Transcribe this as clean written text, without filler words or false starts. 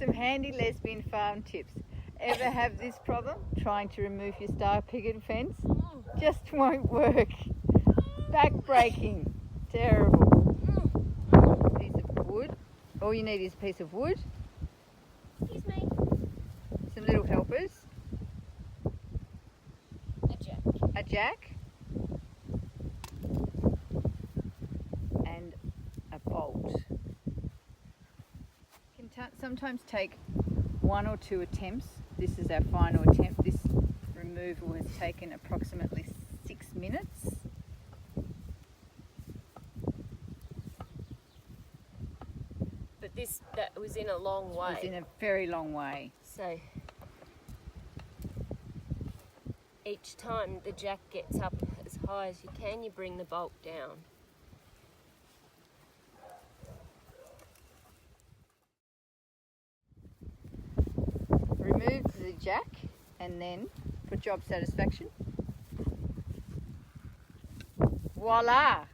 some handy lesbian farm tips. Ever have this problem? Trying to remove your star picket fence? Just won't work. Back breaking. Terrible. Piece of wood. All you need is a piece of wood. Excuse me. Some little helpers. A jack. A jack. And a bolt. It can sometimes take 1 or 2 attempts. This is our final attempt. This removal has taken approximately 6 minutes. But that was in a long way. It's in a very long way. So each time the jack gets up as high as you can, you bring the bolt down. Remove the jack and then, for job satisfaction, voila!